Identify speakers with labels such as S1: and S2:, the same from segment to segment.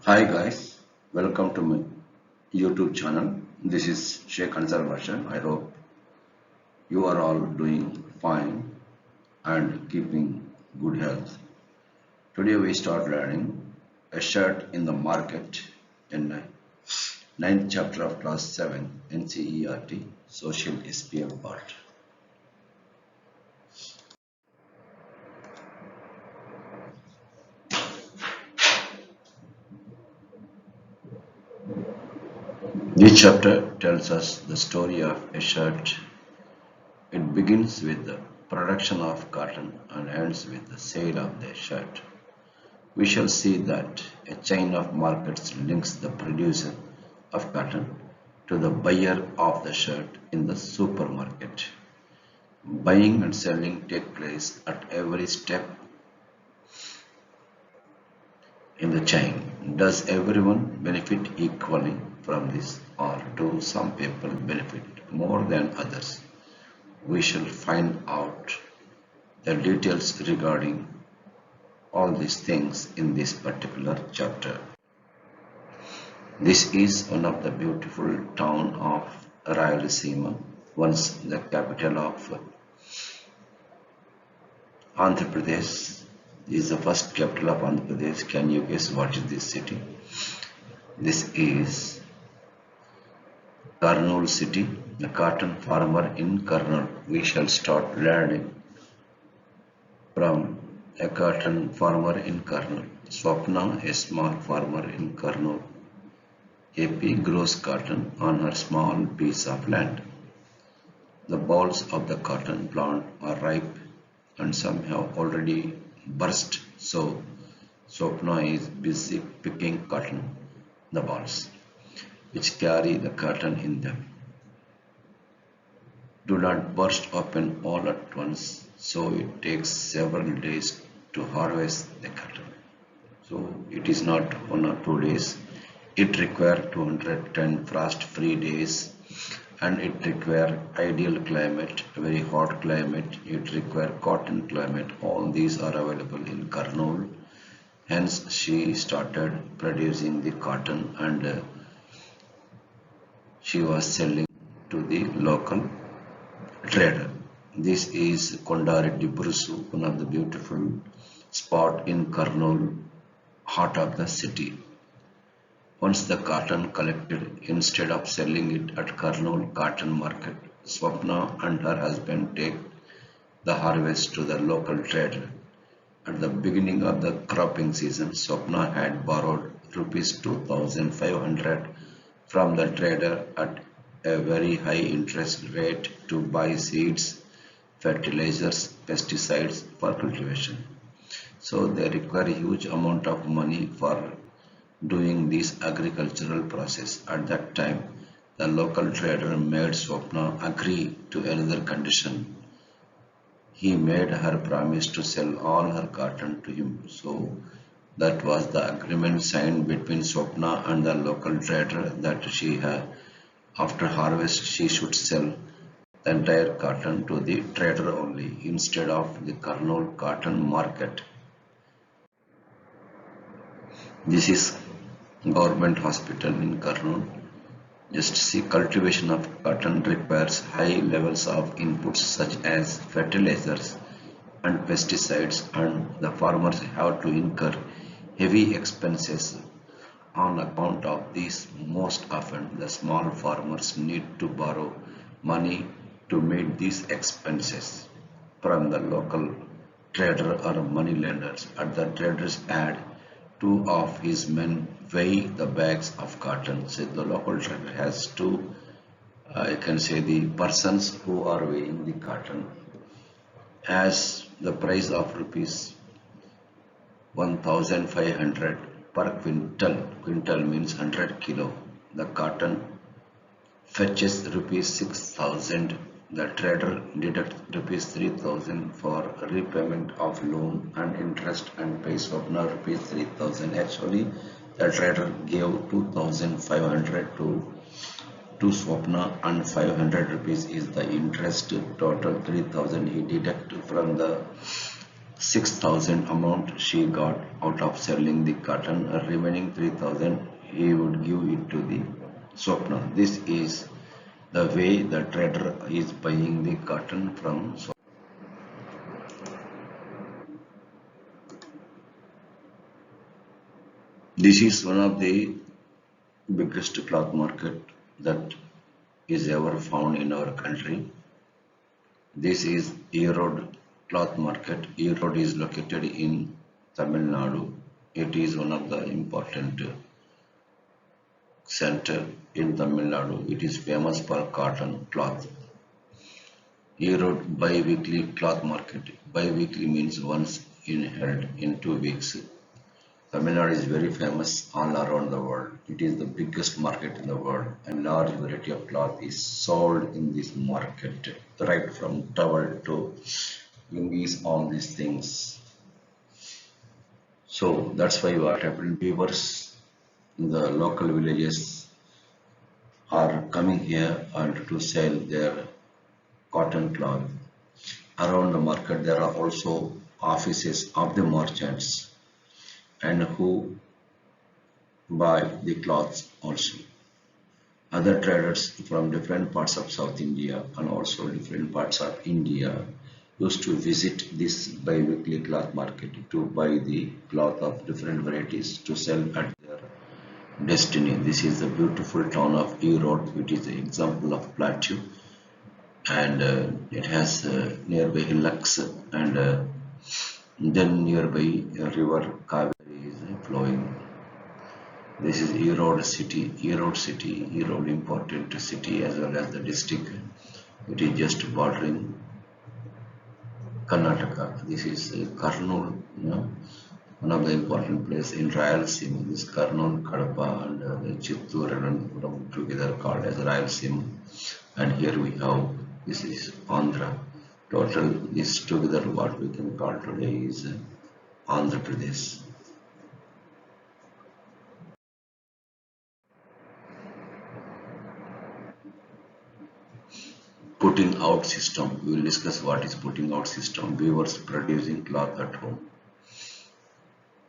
S1: Hi guys, welcome to my YouTube channel. This is Sheikh Ansar Basha. I hope you are all doing fine and keeping good health. Today we start learning a shirt in the market in ninth chapter of class 7 NCERT Social SPM part. This chapter tells us the story of a shirt. It begins with the production of cotton and ends with the sale of the shirt. We shall see that a chain of markets links the producer of cotton to the buyer of the shirt in the supermarket. Buying and selling take place at every step in the chain. Does everyone benefit equally from this, or do some people benefit more than others? We shall find out the details regarding all these things in this particular chapter. This is one of the beautiful town of Rayalaseema, once the capital of Andhra Pradesh. This is the first capital of Andhra Pradesh. Can you guess what is this city? This is Kurnool city, the cotton farmer in Kurnool. We shall start learning from a cotton farmer in Kurnool. Swapna, a small farmer in Kurnool, AP, grows cotton on her small piece of land. The balls of the cotton plant are ripe and some have already burst, so Swapna is busy picking cotton, the balls, which carry the cotton in them. Do not burst open all at once, so it takes several days to harvest the cotton. So it is not 1 or 2 days. It requires 210 frost-free days, and it requires ideal climate, very hot climate. It requires cotton climate. All these are available in Kurnool. Hence, she started producing the cotton, and she was selling to the local trader. This is Kondareddy Burusu, one of the beautiful spot in Kurnool, heart of the city. Once the cotton collected, instead of selling it at Kurnool cotton market, Swapna and her husband take the harvest to the local trader. At the beginning of the cropping season, Swapna had borrowed rupees 2,500 from the trader at a very high interest rate to buy seeds, fertilizers, pesticides for cultivation. So they require a huge amount of money for doing this agricultural process. At that time, the local trader made Swapna agree to another condition. He made her promise to sell all her cotton to him. So that was the agreement signed between Swapna and the local trader, that after harvest she should sell the entire cotton to the trader only instead of the Kurnool cotton market. This is government hospital in Kurnool. Just see, cultivation of cotton requires high levels of inputs such as fertilizers and pesticides, and the farmers have to incur heavy expenses on account of these. Most often, the small farmers need to borrow money to meet these expenses from the local trader or money lenders. At the trader's ad, two of his men weigh the bags of cotton. So the local trader has two, I can say, the persons who are weighing the cotton. As the price of rupees 1,500 per quintal means 100 kilo. The cotton fetches rupees 6,000. The trader deducts rupees 3,000 for repayment of loan and interest and pays Swapna rupees 3,000. Actually, the trader gave 2,500 to Swapna, and 500 rupees is the interest. Total 3,000 he deducted from the 6,000 amount she got out of selling the cotton, remaining 3,000 he would give it to the Swapna. This is the way the trader is buying the cotton from Swapna. This is one of the biggest cloth market that is ever found in our country. This is Erode cloth market. Erode is located in Tamil Nadu. It is one of the important center in Tamil Nadu. It is famous for cotton cloth. Erode bi-weekly cloth market. Bi-weekly means once in held in 2 weeks. Tamil Nadu is very famous all around the world. It is the biggest market in the world, and large variety of cloth is sold in this market, right from towel to lungis, all these things. So that's why what happened, viewers in the local villages are coming here and to sell their cotton cloth. Around the market there are also offices of the merchants and who buy the cloths also. Other traders from different parts of South India and also different parts of India used to visit this bi-weekly cloth market to buy the cloth of different varieties to sell at their destiny. This is the beautiful town of Erode, which is an example of plateau, and it has nearby hillocks, and then nearby river Kaveri is flowing. This is Erode city, Erode important city as well as the district. It is just bordering Karnataka. This is Kurnool, one of the important place in Rayalaseema. This Kurnool, Kadapa, and the Chittoor and Anantapur together called as Rayalaseema. And here we have, this is Andhra. Total, this together what we can call today is Andhra Pradesh. Putting out system. We will discuss what is putting out system. Weavers producing cloth at home.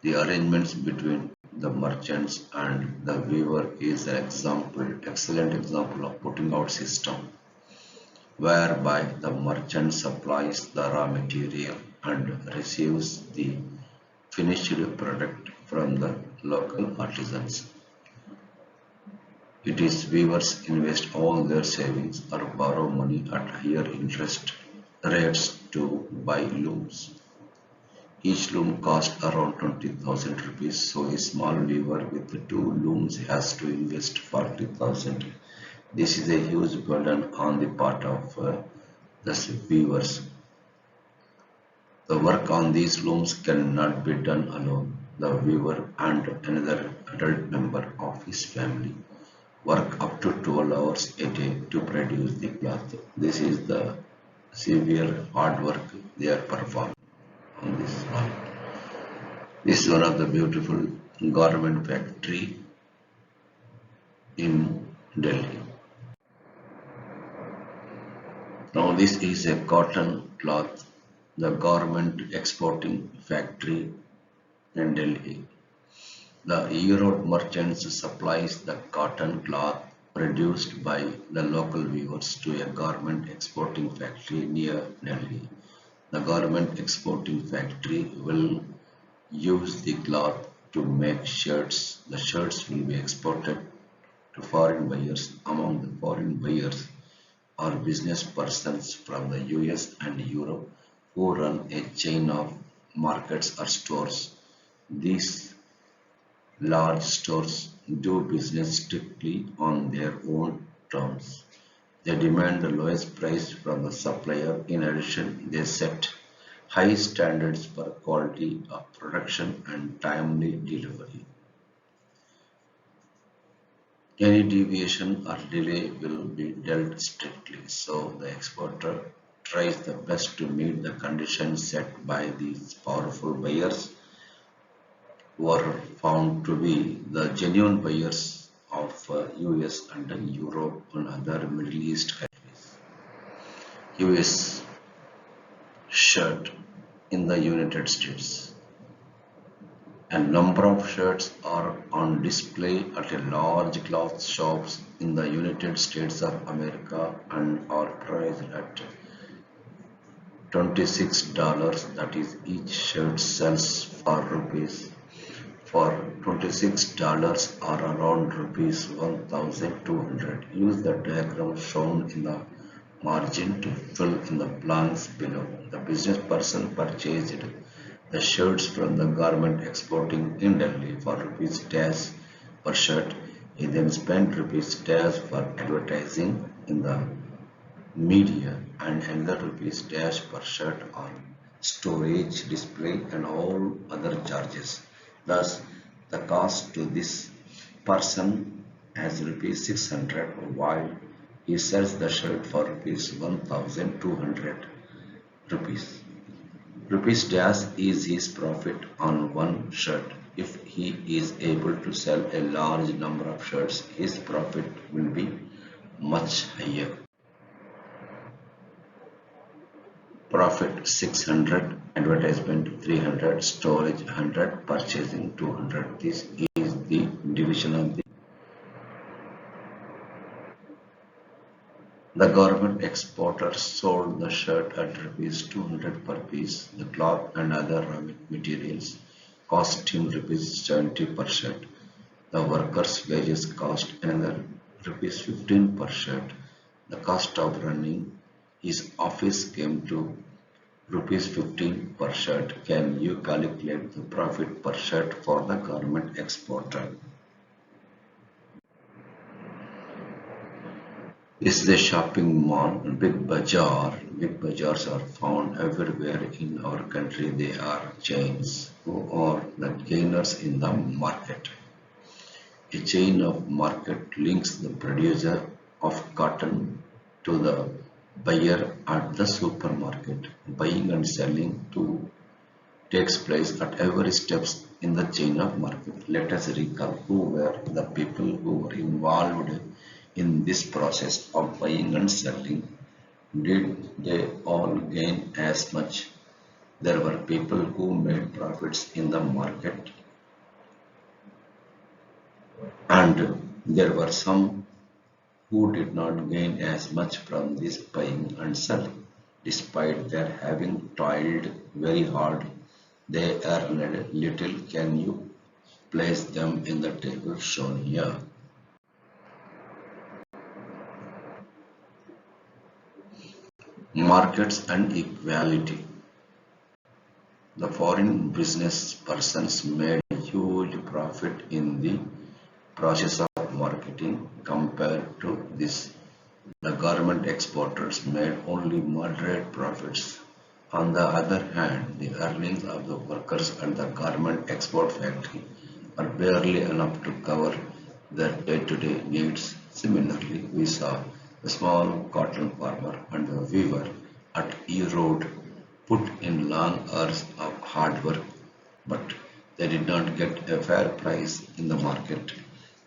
S1: The arrangements between the merchants and the weaver is an example, excellent example of putting out system, whereby the merchant supplies the raw material and receives the finished product from the local artisans. It is weavers invest all their savings or borrow money at higher interest rates to buy looms. Each loom costs around 20,000 rupees, so a small weaver with two looms has to invest 40,000. This is a huge burden on the part of the weavers. The work on these looms cannot be done alone. The weaver and another adult member of his family work up to 12 hours a day to produce the cloth. This is the severe hard work they are performing on this one. This is one of the beautiful garment factory in Delhi. Now this is a cotton cloth, the garment exporting factory in Delhi. The Erode merchants supplies the cotton cloth produced by the local weavers to a garment exporting factory near Delhi. The garment exporting factory will use the cloth to make shirts. The shirts will be exported to foreign buyers. Among the foreign buyers are business persons from the US and Europe who run a chain of markets or stores. These large stores do business strictly on their own terms. They demand the lowest price from the supplier. In addition, they set high standards for quality of production and timely delivery. Any deviation or delay will be dealt strictly, so the exporter tries the best to meet the conditions set by these powerful buyers who are found to be the genuine buyers of US and Europe and other Middle East countries. US shirt. in the United States. A number of shirts are on display at a large cloth shops in the United States of America and are priced at $26. That is, each shirt sells for rupees for $26 or around rupees 1,200. Use the diagram shown in the margin to fill in the blanks below. The business person purchased the shirts from the garment exporting in Delhi for rupees dash per shirt. He then spent rupees dash for advertising in the media and another rupees dash per shirt on storage, display and all other charges. Thus, the cost to this person as rupees 600 while he sells the shirt for rupees 1,200 rupees. Rupees dash is his profit on one shirt. If he is able to sell a large number of shirts, his profit will be much higher. Profit 600, advertisement 300, storage 100, purchasing 200. This is the division of the garment exporter sold the shirt at rupees 200 per piece. The cloth and other raw materials cost him rupees 70 per shirt. The workers' wages cost another rupees 15 per shirt. The cost of running his office came to rupees 15 per shirt. Can you calculate the profit per shirt for the garment exporter? Is the shopping mall, big bazaar. Big bazaars are found everywhere in our country. They are chains who are the gainers in the market. A chain of market links the producer of cotton to the buyer at the supermarket. Buying and selling too takes place at every step in the chain of market. Let us recall who were the people who were involved in this process of buying and selling. Did they all gain as much? There were people who made profits in the market and there were some who did not gain as much from this buying and selling. Despite their having toiled very hard, they earned little. Can you place them in the table shown here? Markets and equality. The foreign business persons made a huge profit in the process of marketing. Compared to this, the garment exporters made only moderate profits. On the other hand, the earnings of the workers at the garment export factory are barely enough to cover their day-to-day needs. Similarly, we saw the small cotton farmer and the weaver at E Road put in long hours of hard work, but they did not get a fair price in the market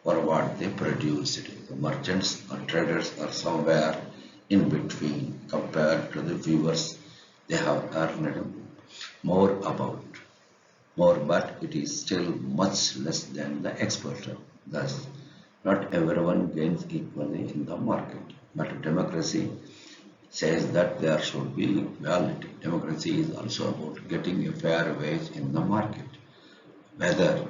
S1: for what they produced. The merchants or traders are somewhere in between. Compared to the weavers, they have earned more about more, but it is still much less than the exporter. Thus, not everyone gains equally in the market. But democracy says that there should be equality. Democracy is also about getting a fair wage in the market. Whether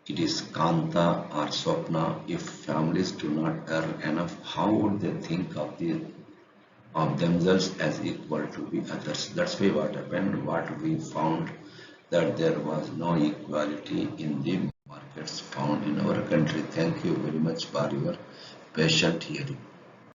S1: it is Kanta or Swapna, if families do not earn enough, how would they think of themselves as equal to the others? That's why what happened, what we found that there was no equality in the markets found in our country. Thank you very much for your patient hearing.